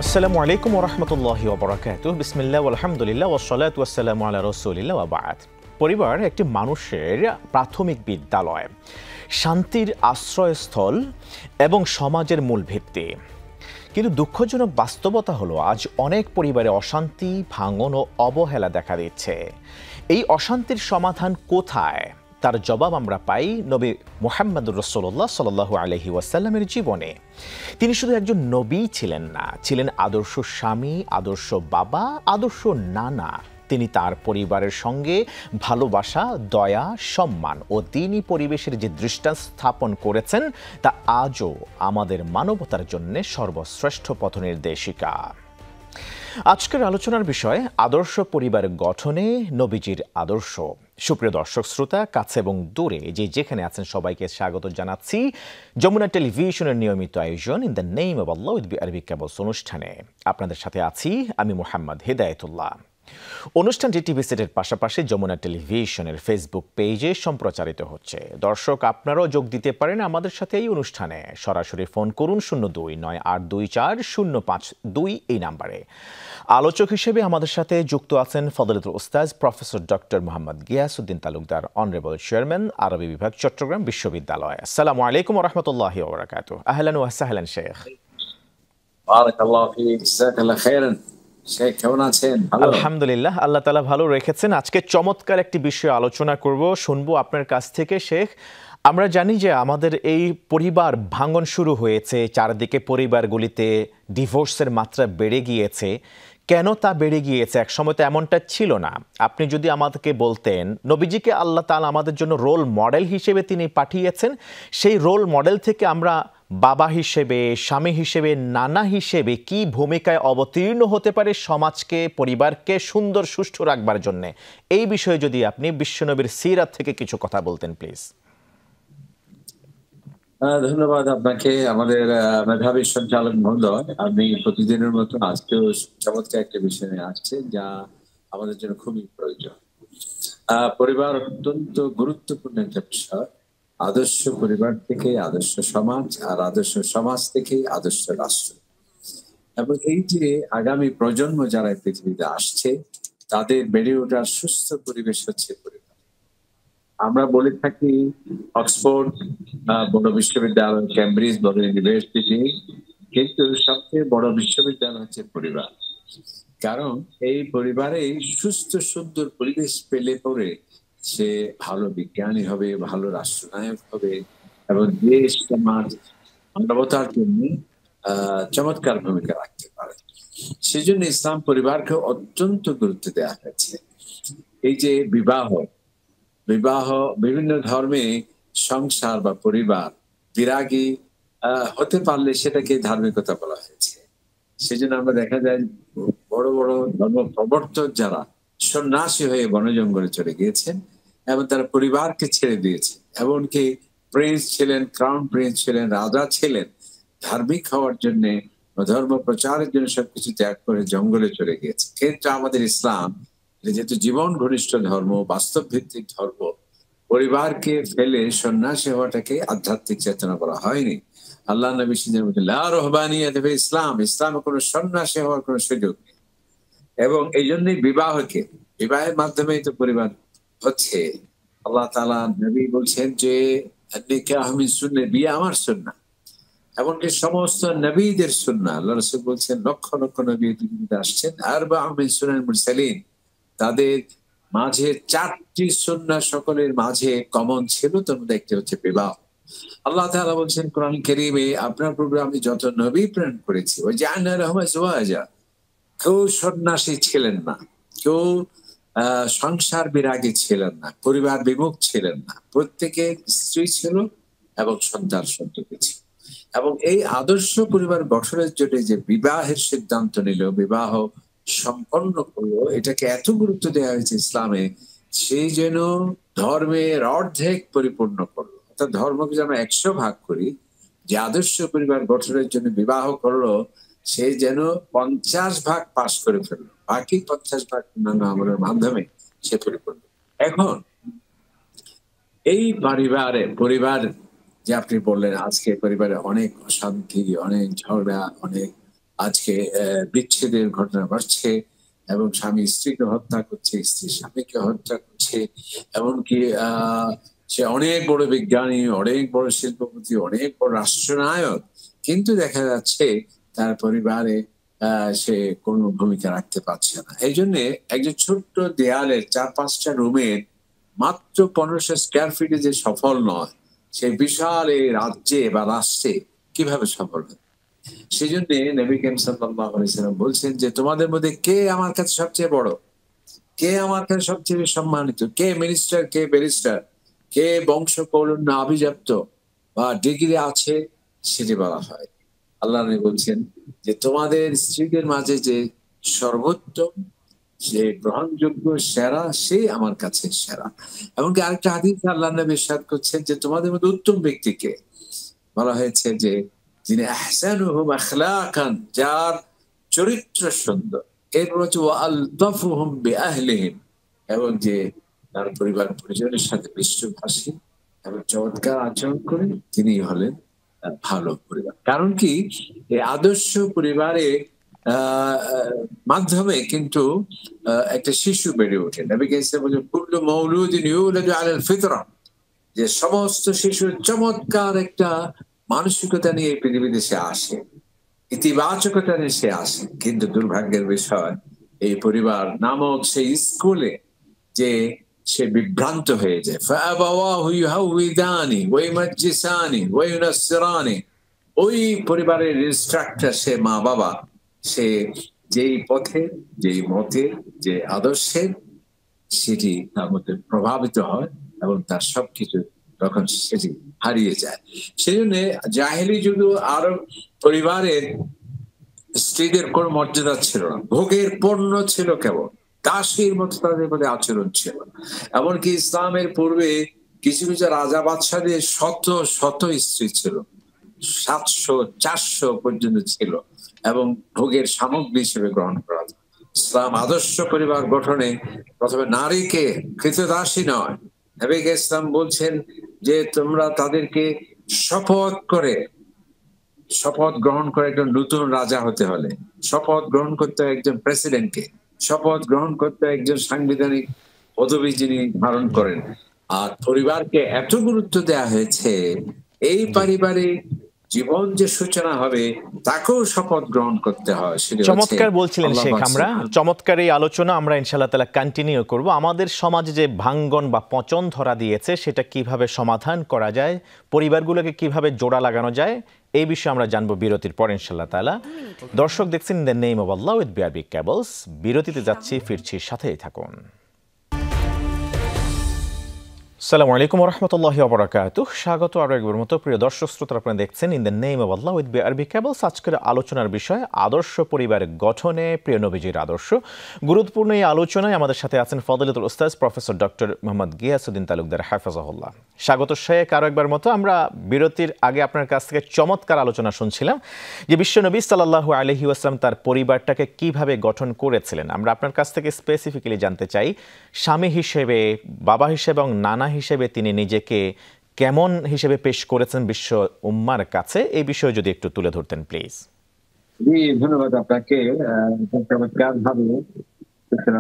আসসালামু আলাইকুম ওয়া রাহমাতুল্লাহি ওয়া বারাকাতুহু। বিসমিল্লাহ ওয়াল হামদুলিল্লাহ ওয়াস সালাতু ওয়াস সালামু আলা রাসূলিল্লাহ ওয়া বা'দ। পরিবার একটি মানুষের প্রাথমিক বিদ্যালয়, শান্তির আশ্রয়স্থল এবং সমাজের মূল ভিত্তি। কিন্তু দুঃখজনক বাস্তবতা হলো আজ অনেক পরিবারে অশান্তি, ভাঙন ও অবহেলা দেখা দিচ্ছে। এই অশান্তির সমাধান কোথায়? তার জবাব আমরা পাই নবী মুহাম্মদুর রাসূলুল্লাহ সাল্লাল্লাহু আলাইহি ওয়াসাল্লামের জীবনে। তিনি শুধু একজন নবী ছিলেন না, ছিলেন আদর্শ স্বামী, আদর্শ বাবা, আদর্শ নানা। তিনি তার পরিবারের সঙ্গে ভালোবাসা, দয়া, সম্মান ও দ্বীনি পরিবেশের যে দৃষ্টান্ত স্থাপন করেছেন তা আজও আমাদের মানবতার জন্য সর্বশ্রেষ্ঠ পথনির্দেশিকা। আজকের আলোচনার বিষয় আদর্শ পরিবার গঠনে নবীজির আদর্শ। সুপ্রিয় দর্শক শ্রোতা, কাছে এবং দূরে যে যেখানে আছেন সবাইকে স্বাগত জানাচ্ছি যমুনা টেলিভিশনের নিয়মিত আয়োজন in the name of Allah with Arabic cables অনুষ্ঠানে। আপনাদের সাথে আছি আমি মোহাম্মদ হিদায়াতুল্লাহ। অনুষ্ঠানটি টিভি সেটের পাশাপাশি যমুনা টেলিভিশনের ফেসবুক পেজে সম্প্রচারিত হচ্ছে। দর্শক, আপনারাও যোগ দিতে পারেন আমাদের সাথে এই অনুষ্ঠানে। সরাসরি ফোন করুন 02-9824-052 এই নাম্বারে। আলোচক হিসেবে আমাদের সাথে যুক্ত আছেন ফজলতুল উস্তাজ professor doctor Mohammad Giasuddin Talukdar, honourable chairman, আরবি বিভাগ, চট্টগ্রাম বিশ্ববিদ্যালয়। আসসালামু আলাইকুম ওয়া রাহমাতুল্লাহি ওয়া বারাকাতুহু। আহলান ওয়া সাহলান শেখ। বারাকাল্লাহু ফিক, জাযাকাল্লাহু খাইরান। শেখ কেমন আছেন? আলহামদুলিল্লাহ, আল্লাহ তাআলা ভালো রেখেছেন। আজকে চমৎকার একটি বিষয় আলোচনা করব, শুনবো আপনার কাছ থেকে শেখ। আমরা জানি যে আমাদের এই পরিবার ভাঙন শুরু হয়েছে, চারদিকে পরিবারগুলিতে ডিভোর্সের মাত্রা বেড়ে গিয়েছে। কেন তা বেড়ে গিয়েছে? এক সময় তো এমনটা ছিল না। আপনি যদি আমাদেরকে বলতেন, নবীজিকে আল্লাহ তাআলা আমাদের জন্য রোল মডেল হিসেবে তিনি পাঠিয়েছেন, সেই রোল মডেল থেকে আমরা বাবা হিসেবে, স্বামী হিসেবে, নানা হিসেবে কি ভূমিকায় অবতীর্ণ হতে পারে সমাজকে, পরিবারকে সুন্দর সুষ্ঠু রাখবার জন্য, এই বিষয়ে যদি আপনি বিশ্বনবীর সিরাত থেকে কিছু কথা বলতেন প্লিজ। ধন্যবাদ আপনাকে, আমাদের মেধাবী সঞ্চালক মহোদয়। আপনি প্রতিদিনের মতো আজকেও চমৎকার একটা বিষয় নিয়ে আসছেন যা আমাদের জন্য খুবই প্রয়োজন। পরিবার অত্যন্ত গুরুত্বপূর্ণ একটা বিষয়। আদর্শ পরিবার থেকে আদর্শ সমাজ, আর আদর্শ সমাজ থেকে আদর্শ রাষ্ট্র। এবং এই যে আগামী প্রজন্ম যারা পৃথিবীতে আসছে তাদের বেড়ে ওঠার সুস্থ পরিবেশ হচ্ছে পরিবার। আমরা বলে থাকি অক্সফোর্ড বড় বিশ্ববিদ্যালয়, ক্যামব্রিজ বড় ইউনিভার্সিটি, কিন্তু সবচেয়ে বড় বিশ্ববিদ্যালয় হচ্ছে পরিবার। কারণ এই পরিবারে সুস্থ সুন্দর পরিবেশ পেলে পরে সে ভালো বিজ্ঞানী হবে, ভালো রাষ্ট্রনায়ক হবে এবং দেশ, সমাজ, মানবতার জন্য চমৎকার ভূমিকা রাখতে পারে। সেজন্য ইসলাম পরিবারকে অত্যন্ত গুরুত্ব দেওয়া হয়েছে। এই যে বিবাহ বিভিন্ন ধর্মে সংসার বা পরিবার বিরাগী হতে পারলে সেটাকে ধার্মিকতা বলা হয়েছে। সেজন্য আমরা দেখা যায় বড় বড় ধর্ম প্রবর্তক যারা সন্ন্যাসী হয়ে বনে জঙ্গলে চলে গিয়েছেন এবং তারা পরিবারকে ছেড়ে দিয়েছে। এমনকি প্রিন্স ছিলেন, ক্রাউন প্রিন্স ছিলেন, রাজা ছিলেন, ধার্মিক হওয়ার জন্য, ধর্ম প্রচারের জন্য সবকিছু ত্যাগ করে জঙ্গলে চলে গিয়েছে। কিন্তু আমাদের ইসলাম যেহেতু জীবন ঘনিষ্ঠ ধর্ম, বাস্তব ভিত্তিক ধর্ম, পরিবারকে ফেলে সন্ন্যাসী হওয়াটাকে আধ্যাত্মিক চেতনা বলা হয়নি। আল্লাহ নবী ইসলামে কোনো সন্ন্যাসী হওয়ার কোনো সুযোগ নেই। এবং এই জন্যই বিবাহের মাধ্যমে তো পরিবার হচ্ছে। আল্লাহ তাআলা নবী বলছেন যে বিয়ে আমার সুন্নাহ, এমনকি সমস্ত নবীদের সুন্নাহ। আল্লাহ রাসূল বলছেন লক্ষ লক্ষ নবী পৃথিবীতে আসছেন, আরবা'উ মিন সুনানিল মুরসালিন, তাদের মাঝে 4টি সুন্নাহ সকলের মাঝে কমন ছিল, তার মধ্যে একটি হচ্ছে বিবাহ। আল্লাহ তাআলা বলছেন কোরআন কারীমে, আপনার পূর্বে আমি যত নবী প্রেরণ করেছি ওই জা'আলনা লাহুম আজওয়াজা, কেউ সন্ন্যাসী ছিলেন না, কেউ সংসার বিরাগী ছিলেন না, পরিবার বিমুখ ছিলেন না, প্রত্যেকের স্ত্রী ছিল এবং সন্তান সন্ততি ছিল। এবং এই আদর্শ পরিবার গঠনের জন্য যে বিবাহের সিদ্ধান্ত নিল, বিবাহ সম্পন্ন করলো, এটাকে এত গুরুত্ব দেওয়া হয়েছে ইসলামে, সেই যেন ধর্মের অর্ধেক পরিপূর্ণ করলো। অর্থাৎ ধর্মকে যেন 100 ভাগ করি, যে আদর্শ পরিবার গঠনের জন্য বিবাহ করলো সে যেন 50 ভাগ পাশ করে ফেললো, বাকি 50 ভাগ অন্যান্য আমলের মাধ্যমে সে পরিপূর্ণ। এখন এই পরিবার যে আপনি বললেন, আজকে পরিবারে অনেক অশান্তি, অনেক ঝগড়া, অনেক আজকে বিচ্ছেদের ঘটনা ঘটছে, এবং স্বামী স্ত্রীকে হত্যা করছে, স্ত্রী স্বামীকে হত্যা করছে, এমনকি সে অনেক বড় বিজ্ঞানী, অনেক বড় শিল্পপতি, অনেক বড় রাষ্ট্রনায়ক, কিন্তু দেখা যাচ্ছে তার পরিবারে সে কোনো ভূমিকা রাখতে পারছে না। এই জন্য একজন ছোট্ট দেয়ালের 4-5টা রুমের মাত্র 1500 স্কোয়ার ফিটে যে সফল নয়, সে বিশাল এই রাজ্যে বা রাষ্ট্রে কিভাবে সফল হবে? সেই জন্য নবী করিম সাল্লাল্লাহু আলাইহি ওয়াসাল্লাম বলছেন যে তোমাদের মধ্যে কে আমার কাছে সবচেয়ে বড়, কে আমার কাছে সবচেয়ে সম্মানিত, কে মিনিস্টার, কে ব্যারিস্টার, কে বংশ কৌলন্য অভিজাপ্ত বা ডিগ্রি আছে, সেটি বলা হয়। আল্লাহ নবী বলছেন যে তোমাদের স্ত্রীদের মাঝে যে সর্বোত্তম, যে গ্রহণযোগ্য সেরা, সে আমার কাছে সেরা। এমনকি আরেকটা হাদিসে আল্লাহ নবী ইরশাদ করছেন যে তোমাদের মধ্যে উত্তম ব্যক্তিকে বলা হয়েছে যে যিনি আহসানুহুম আখলাকান, যার চরিত্র সুন্দর, এরপর হচ্ছে ওয়ালতাফুহুম বিআহলিহিম, এবং যে তার পরিবার পরিজনের সাথে বিশ্বভাষী এবং চমৎকার আচরণ করে, তিনি হলেন ভালো পরিবার। কারণ কি, এই আদর্শ পরিবারে মাধ্যমে কিন্তু একটা শিশু বেড়ে ওঠে। নবী কারীম বলেন কুল্লু মাউলুদিন ইউলাদু আলাল ফিতরা, যে সমস্ত শিশুর চমৎকার একটা মানসিকতা নিয়ে এই পৃথিবীতে সে আসে, ইতিবাচকতা নিয়ে সে আসে। কিন্তু দুর্ভাগ্যের বিষয়, এই পরিবার নামক সেই স্কুলে যে সে বিভ্রান্ত হয়ে যায়। ফাআবাওয়াহু ইউহাউইদানি ওয়া ইউমাজ্জিসানি ওয়া ইউনাসসিরানি, ওই পরিবারের ইনস্ট্রাক্টর সে মা বাবা, সে যেই পথে, যেই মতে, যে আদর্শে, সেটি তার মধ্যে প্রভাবিত হয় এবং তার সবকিছু তখন সেটি হারিয়ে যায়। সেই জন্য জাহেলি যুগে আরব পরিবারের স্ত্রীদের কোন মর্যাদা ছিল না, ভোগের পণ্য ছিল, কেবল দাসীর মতো তাদের মধ্যে আচরণ ছিল। এমনকি ইসলামের পূর্বে কিছু কিছু রাজা বাদশাদের শত শত স্ত্রী ছিল, 700-400 পর্যন্ত ছিল, এবং ভোগের সামগ্রী হিসেবে গ্রহণ করা হতো। ইসলাম আদর্শ পরিবার গঠনে প্রথমে নারীকে কৃতদাসী নয়, নবী ইসলাম বলছেন যে তোমরা তাদেরকে শপথ গ্রহণ করে একজন নতুন রাজা হতে হলে, শপথ গ্রহণ করতে হয় একজন প্রেসিডেন্টকে, শপথ গ্রহণ করতে হয় একজন সাংবিধানিক পদবি যিনি ধারণ করেন। আর পরিবারকে এত গুরুত্ব দেওয়া হয়েছে, এই পারিবারিক জীবন যে সূচনা হবে তাকেও শপথ গ্রহণ করতে হয়। চমৎকার বলছিলেন শেখ। আমরা চমৎকার এই আলোচনা আমরা ইনশাআল্লাহ তাআলা কন্টিনিউ করব। আমাদের সমাজে যে ভাঙ্গন বা পচন ধরা দিয়েছে, সেটা কিভাবে সমাধান করা যায়, পরিবারগুলোকে কিভাবে জোড়া লাগানো যায়, এই বিষয়ে আমরা জানবো বিরতির পর ইনশাআল্লাহ তাআলা। দর্শক দেখছেন the name of Allah with BRB cables. বিরতিতে যাচ্ছি, ফিরছি, সাথেই থাকুন। আসসালামু আলাইকুম ওয়া রাহমাতুল্লাহি ওয়া বারাকাতুহু। স্বাগত আরো একবার মতো প্রিয় দর্শক শ্রোতা, আপনারা দেখছেন in the name of Allah with BRB cables. আজকের আলোচনার বিষয় আদর্শ পরিবার গঠনে প্রিয় নবীজির আদর্শ। গুরুত্বপূর্ণ এই আলোচনায় আমাদের সাথে আছেন ফজিলতুল উস্তাদ প্রফেসর ডক্টর মোহাম্মদ গিয়াসউদ্দিন তালুকদার হাফেজাহুল্লাহ। স্বাগত শেখ আরো একবার মতো। আমরা বিরতির আগে আপনার কাছ থেকে চমৎকার আলোচনা শুনছিলাম যে বিশ্বনবী সাল্লাল্লাহু আলাইহি ওয়াসাল্লাম তার পরিবারটাকে কিভাবে গঠন করেছিলেন। আমরা আপনার কাছ থেকে স্পেসিফিক্যালি জানতে চাই, স্বামী হিসেবে, বাবা হিসেবে এবং নানা হিসেবে তিনি নিজেকে কেমন হিসেবে পেশ করেছেন বিশ্ব উম্মার কাছে, এই বিষয়ে যদি একটু তুলে ধরতেন প্লিজ। ধন্যবাদ আপনাকে। চমৎকারভাবে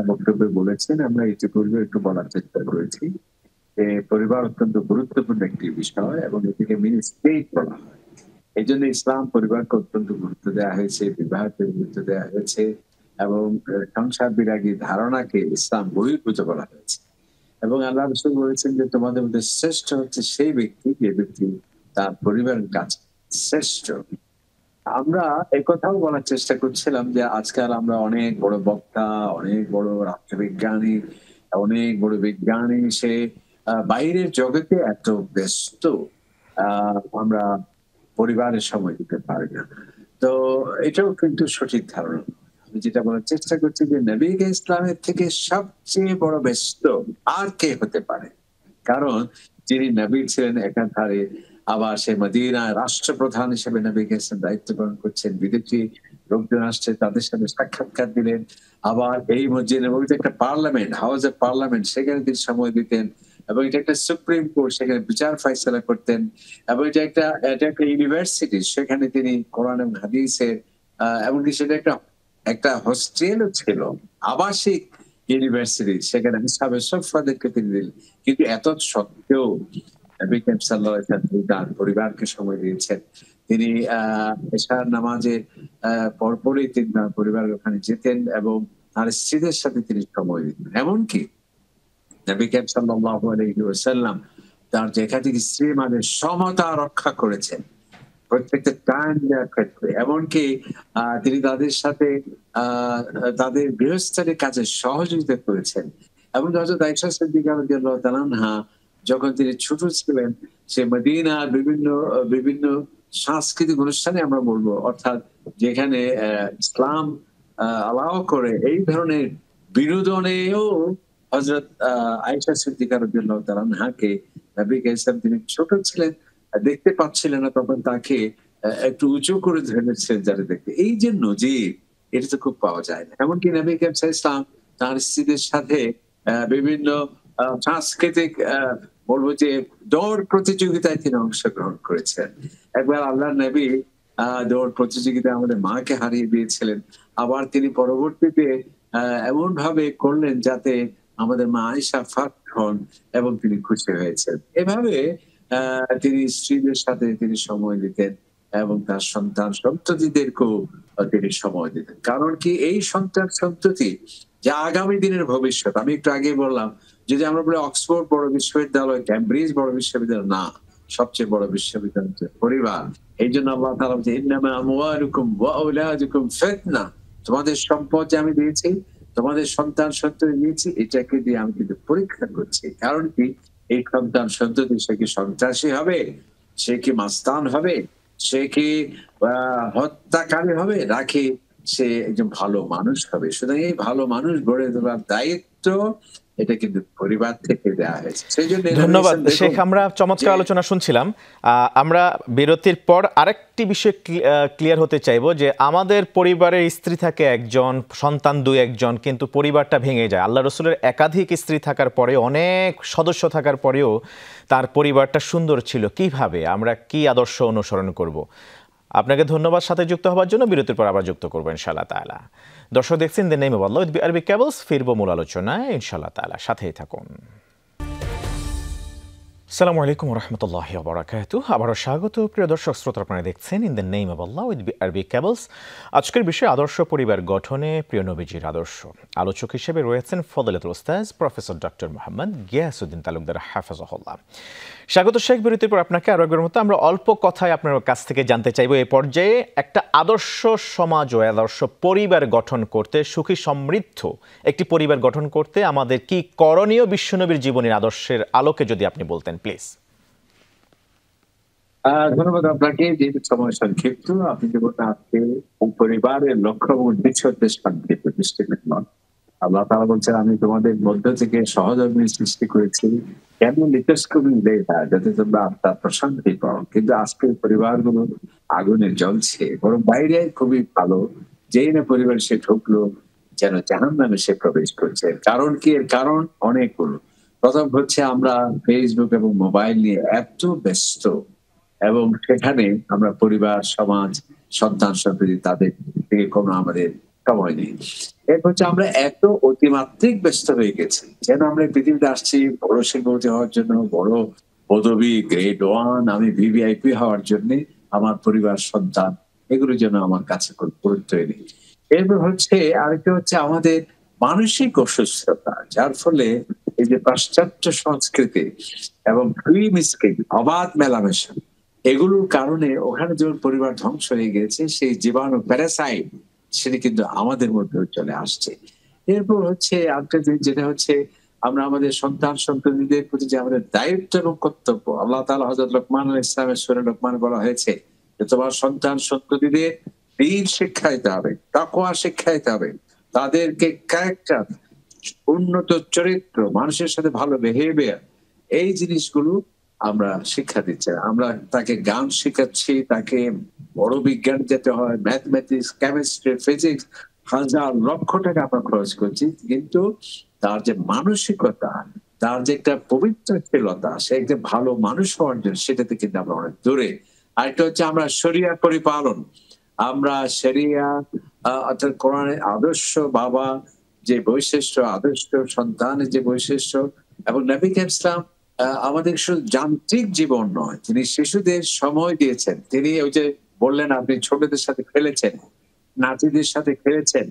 বক্তব্য বলেছেন। আমরা ইতিপূর্বে একটু বলার চেষ্টা করেছি যে পরিবার অত্যন্ত গুরুত্বপূর্ণ একটি বিষয় এবং এটিকে মিনি স্টেট বলা হয়। এই জন্য ইসলাম পরিবারকে অত্যন্ত গুরুত্ব দেওয়া হয়েছে, বিবাহকে গুরুত্ব দেওয়া হয়েছে, এবং সংসার বিরাগী ধারণাকে ইসলাম বহির্ভূত বলা হয়েছে। এবং আল্লাহ রাসূল বলেছেন যে তোমাদের মধ্যে শ্রেষ্ঠ হচ্ছে সেই ব্যক্তি যে ব্যক্তি তার পরিবারের কাছে শ্রেষ্ঠ। আমরা একথাও বলার চেষ্টা করছিলাম যে আজকাল আমরা অনেক বড় বক্তা, অনেক বড় রাষ্ট্রবিজ্ঞানী, অনেক বড় বিজ্ঞানী, সে বাইরের জগতে এত ব্যস্ত, আমরা পরিবারের সময় দিতে পারি না। তো এটাও কিন্তু সঠিক ধারণা। আমি যেটা বলার চেষ্টা করছি যে নবী ইসলামের থেকে সবচেয়ে বড় ব্যস্ত আর কে হতে পারে? কারণ যিনি নবী ছিলেন একাধারে, আবার সে মদিনায় রাষ্ট্রপ্রধান হিসেবে নবী ইসলাম দায়িত্ব পালন করছেন, বিদেশি লোকজন আসছে তাদের সাথে সাক্ষাৎকার দিলেন, আবার এই মসজিদের মধ্যে একটা পার্লামেন্ট, হাউস অফ পার্লামেন্ট, সেখানে তিনি সময় দিতেন, এবং এটা একটা সুপ্রিম কোর্ট, সেখানে বিচার ফাইসলা করতেন, এবং এটা একটা ইউনিভার্সিটি, সেখানে তিনি কোরআন এবং হাদিসের এমনকি সেটা একটা একটা হোস্টেলও ছিল, আবাসিক ইউনিভার্সিটি, সেখানে সাবেক সব ফাদেরকে তিনি দিলেন। কিন্তু এত সত্ত্বেও নবী করিম সাল্লাল্লাহু আলাইহি ওয়াসাল্লাম তিনি তার পরিবারকে সময় দিয়েছেন। তিনি এশার নামাজের পরপরই তিনি তার পরিবারের ওখানে যেতেন এবং তার স্ত্রীদের সাথে তিনি সময় দিতেন। এমনকি নবী করিম সাল্লাল্লাহু আলাইহি ওয়াসাল্লাম তার যে একাধিক স্ত্রীর মাঝে সমতা রক্ষা করেছেন প্রত্যেকটা টাইম দেওয়ার ক্ষেত্রে। এমনকি তিনি তাদের সাথে তাদের গৃহস্থালী কাজে সহযোগিতা করেছেন। এবং হযরত আয়েশা সিদ্দিকা রাদিয়াল্লাহু তাআলা আনহা যখন তিনি ছোট ছিলেন, সে মদিনার বিভিন্ন বিভিন্ন সাংস্কৃতিক অনুষ্ঠানে আমরা বলবো, অর্থাৎ যেখানে ইসলাম অ্যালাউ করে এই ধরনের বিনোদনেও হযরত আয়েশা সিদ্দিকা রাদিয়াল্লাহু তাআলা আনহাকে নবী করিম তিনি ছোট ছিলেন, দেখতে পাচ্ছিলেন না, তখন তাকে একটু উঁচু করে ধরেছেন যারা দেখতে। এই যে নজির, এটা তো খুব পাওয়া যায় না। এমনকি নবী করিম সাল্লাল্লাহু আলাইহি ওয়াসাল্লাম তার স্ত্রীদের সাথে বিভিন্ন সাংস্কৃতিক বলবো যে দৌড় প্রতিযোগিতায় তিনি অংশগ্রহণ করেছেন। একবার আল্লাহর নবী দৌড় প্রতিযোগিতায় আমাদের মাকে হারিয়ে দিয়েছিলেন। আবার তিনি পরবর্তীতে এমন ভাবে করলেন যাতে আমাদের মা আয়েশা ফার্স্ট হন এবং তিনি খুশি হয়েছেন। এভাবে তিনি স্ত্রীদের সাথে তিনি সময় দিতেন এবং তার সন্তান সন্ততিদেরকেও তিনি সময় দিতেন। কারণ কি, এই সন্তান সন্ততি যা আগামী দিনের ভবিষ্যৎ। আমি একটু আগেই বললাম, যদি আমরা বলি অক্সফোর্ড বড় বিশ্ববিদ্যালয়, ক্যামব্রিজ বড় বিশ্ববিদ্যালয়, না, সবচেয়ে বড় বিশ্ববিদ্যালয় হচ্ছে পরিবার। এই জন্য আল্লাহ তাআলা বলেছেন, ইন্নামা আমওয়ালুকুম ওয়া আওলাদুকুম ফিতনা, তোমাদের সম্পদ যে আমি দিয়েছি, তোমাদের সন্তান সন্ততি দিয়েছি, এটাকে দিয়ে আমি কিন্তু পরীক্ষা করছি। কারণ কি, এই সন্তান সন্ততি সে কি সন্ত্রাসী হবে, সে কি মাস্তান হবে, সে কি হত্যাকারী হবে, নাকি সে একজন ভালো মানুষ হবে। সুতরাং এই ভালো মানুষ গড়ে তোলার দায়িত্ব এটা কিন্তু পরিবার থেকে দেওয়া হয়েছে। সেই জন্য ধন্যবাদ শেখ, আমরা চমৎকার আলোচনা শুনছিলাম। আমরা বিরতির পর আরেকটি বিষয় ক্লিয়ার হতে চাইবো যে আমাদের পরিবারের স্ত্রী থাকে একজন, সন্তান দুই একজন, কিন্তু পরিবারটা ভেঙে যায়। আল্লাহ রসুলের একাধিক স্ত্রী থাকার পরে, অনেক সদস্য থাকার পরেও তার পরিবারটা সুন্দর ছিল। কিভাবে আমরা কি আদর্শ অনুসরণ করব? আপনাকে ধন্যবাদ সাথে যুক্ত হওয়ার জন্য। বিরতির পর আবার যুক্ত করবো ইনশাআল্লাহ তাআলা। দর্শক দেখছেন the name of Allah with Arabic cables. ফিরবো মূল আলোচনায় ইনশাআল্লাহ তাআলা, সাথেই থাকুন। আসসালামু আলাইকুম ওয়া রাহমাতুল্লাহি ওয়া বারাকাতুহু। আবারও স্বাগত প্রিয় দর্শক শ্রোতা, আপনারা দেখছেন in the name of Allah with Arabic cables. আজকের বিষয় আদর্শ পরিবার গঠনে প্রিয় নবীজির আদর্শ। আলোচক হিসেবে রয়েছেন ফজিলাতুল উস্তাজ প্রফেসর ডক্টর মোহাম্মদ গিয়াসউদ্দিন তালুকদার হাফেজাহুল্লাহ। স্বাগত শেখ। বিরতির পর আপনাকে আরো একবার মতো আমরা অল্প কথায় আপনার কাছ থেকে জানতে চাইবো, এই পর্যায়ে একটা আদর্শ সমাজ ও আদর্শ পরিবার গঠন করতে, সুখী সমৃদ্ধ একটি পরিবার গঠন করতে আমাদের কি করণীয় বিশ্বনবীর জীবনের আদর্শের আলোকে যদি আপনি বলতেন প্লিজ। ধন্যবাদ আপনাকে। যেহেতু সময় সংক্ষিপ্ত, আপনি যেমন আজকে পরিবারের লক্ষ্য এবং উদ্দেশ্য শান্তি প্রতিষ্ঠিত নন। আল্লাহ তাআলা বলছেন, আমি তোমাদের মধ্য থেকে সহধর্মী সৃষ্টি করেছি, কেন লিতাসকুনু ইলাইহা, যাতে তোমরা আত্মার প্রশান্তি পাও। কিন্তু আজকে পরিবারগুলো আগুনে জ্বলছে, বরং বাইরে খুবই ভালো, যেই না পরিবার সে ঢুকলো যেন জাহান্নামে সে প্রবেশ করছে। কারণ কি? এর কারণ অনেকগুলো। প্রথম হচ্ছে আমরা ফেসবুক এবং মোবাইল নিয়ে এত ব্যস্ত, এবং সেখানে আমরা পরিবার, সমাজ, সন্তান সন্ততি তাদের থেকে কোনো আমাদের সময় নেই। এরপর হচ্ছে আমরা এত অতিমাত্রিক ব্যস্ত হয়ে গেছি, যেন আমরা পৃথিবীতে আসছি বড় শিল্পপতি হওয়ার জন্য, বড় পদবী, গ্রেড 1, আমি ভিভিআইপি হওয়ার জন্য। আমার পরিবার, সন্তান, এগুলোর জন্য আমার কাছে কোনো গুরুত্বই নেই। এরপর হচ্ছে আরেকটা হচ্ছে আমাদের মানসিক অসুস্থতা, যার ফলে এই যে পাশ্চাত্য সংস্কৃতি এবং ফ্রি মিসকিং, অবাধ মেলামেশা, এগুলোর কারণে ওখানে যেমন পরিবার ধ্বংস হয়ে গেছে, সেই জীবাণু প্যারাসাইট সেটা কিন্তু আমাদের মধ্যে চলে আসছে। এরপর হচ্ছে আরেকটা জিনিস, যেটা হচ্ছে আমরা আমাদের সন্তান সন্ততিদের প্রতি যে আমাদের দায়িত্ব এবং কর্তব্য, আল্লাহ তাআলা হযরত লোকমান আলাইহিস সালামের সূরা লোকমান বলা হয়েছে যে তোমার সন্তান সন্ততিদের দ্বীন শিক্ষা দিতে হবে, তাকওয়া শিক্ষা দিতে হবে, তাদেরকে ক্যারেক্টার, উন্নত চরিত্র, মানুষের সাথে ভালো বিহেভিয়ার, এই জিনিসগুলো আমরা শিক্ষা দিচ্ছি। আমরা তাকে গান শেখাচ্ছি, তাকে বড় বিজ্ঞান যেতে হয়, ম্যাথমেটিক্স, কেমিস্ট্রি, ফিজিক্স, হাজার লক্ষ টাকা আমরা খরচ করছি, কিন্তু তার যে মানসিকতা, তার যে একটা পবিত্রশীলতা, সে একটা ভালো মানুষ হওয়ার জন্য, সেটাতে কিন্তু আমরা অনেক দূরে। আরেকটা হচ্ছে আমরা শরিয়া পরিপালন, আমরা শরিয়া অর্থাৎ কোরআনের আদর্শ বাবা যে বৈশিষ্ট্য, আদর্শ সন্তানের যে বৈশিষ্ট্য, এবং নবী ইসলাম আমাদের শুধু যান্ত্রিক জীবন নয়, তিনি শিশুদের সময় দিয়েছেন। তিনি ওই যে বললেন আপনি ছোটদের সাথে খেলেছেন, নাতিদের সাথে খেলেছেন,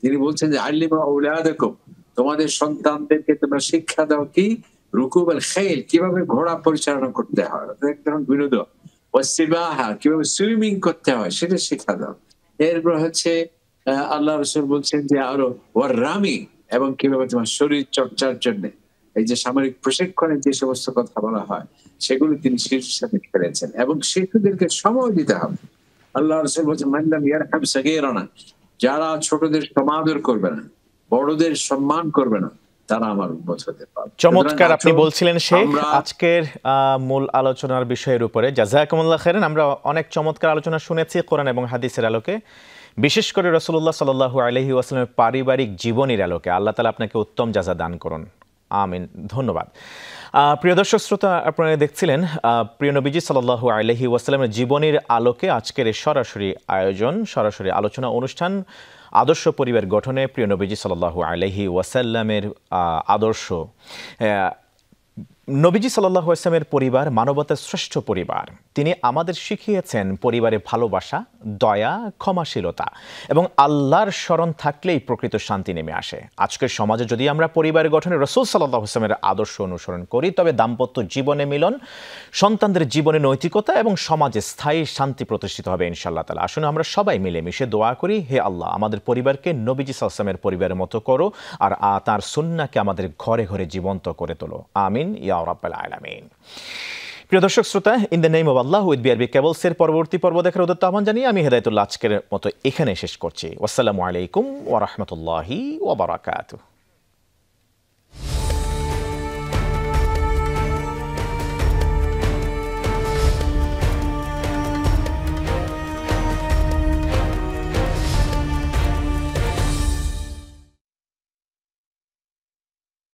তিনি বলছেন যে আল্লিমা আওলাদাকুম, তোমাদের সন্তানদেরকে তোমরা শিক্ষা দাও কি রুকুবাল খাইল, কিভাবে ঘোড়া পরিচালনা করতে হয়, একদম বিনোদন, ওয়াসিবাহা, কিভাবে সুইমিং করতে হয় সেটা শিক্ষা দাও। এরপর হচ্ছে আল্লাহ রাসূল বলছেন যে আরো ওয়ারামি, এবং কিভাবে তোমার শরীর চর্চার জন্য এই যে সামরিক প্রশিক্ষণের যে সমস্ত কথা বলা হয় সেগুলো তিনি শিশুর সাথে খেলেছেন। এবং শিশুদেরকে সময় দিতে হবে। আল্লাহ রাসূল বলছেন মান লাম ইয়ারহাম সাগীরানা, যারা ছোটদের সমাদর করবে না, বড়দের সম্মান করবে না, তারা আমার উম্মত হতে পারবে। চমৎকার আপনি বলছিলেন শেখ আজকের মূল আলোচনার বিষয়ের উপরে। জাযাকুমুল্লাহ খাইরান। আমরা অনেক চমৎকার আলোচনা শুনেছি কোরআন এবং হাদিসের আলোকে, বিশেষ করে রাসূলুল্লাহ সাল্লাল্লাহু আলাইহি ওয়াসাল্লামের পারিবারিক জীবনের আলোকে। আল্লাহ তাআলা আপনাকে উত্তম জাযা দান করুন, আমিন। ধন্যবাদ। প্রিয় দর্শক শ্রোতা, আপনারা দেখছিলেন প্রিয় নবীজি সাল্লাল্লাহু আলাইহি ওয়াসাল্লামের জীবনের আলোকে আজকের এই সরাসরি আয়োজন, সরাসরি আলোচনা অনুষ্ঠান, আদর্শ পরিবার গঠনে প্রিয় নবীজি সাল্লাল্লাহু আলাইহি ওয়াসাল্লামের আদর্শ। নবীজি সাল্লাল্লাহু আলাইহি ওয়াসাল্লামের পরিবার মানবতার শ্রেষ্ঠ পরিবার। তিনি আমাদের শিখিয়েছেন পরিবারে ভালোবাসা, দয়া, ক্ষমাশীলতা এবং আল্লাহর স্মরণ থাকলেই প্রকৃত শান্তি নেমে আসে। আজকের সমাজে যদি আমরা পরিবার গঠনে রাসূল সাল্লাল্লাহু আলাইহি ওয়াসাল্লামের আদর্শ অনুসরণ করি, তবে দাম্পত্য জীবনে মিলন, সন্তানদের জীবনে নৈতিকতা এবং সমাজে স্থায়ী শান্তি প্রতিষ্ঠিত হবে ইনশাআল্লাহ তাআলা। আসুন আমরা সবাই মিলেমিশে দোয়া করি, হে আল্লাহ আমাদের পরিবারকে নবীজি সাল্লাল্লাহু আলাইহি ওয়াসাল্লামের পরিবারের মতো করো, আর তার সুন্নাহকে আমাদের ঘরে ঘরে জীবন্ত করে তোলো, আমিন ইয়া রাব্বাল আলামিন। প্রিয় দর্শক শ্রোতা, in the name of Allah with BRB কেবলসের পরবর্তী পর্ব দেখার উদ্যত আহ্বান জানিয়ে আমি হেদায়েতুল্লাহ আজকের মতো এখানে শেষ করছি। আসসালামু আলাইকুম ওয়া রাহমাতুল্লাহি ওয়া বারাকাতুহু।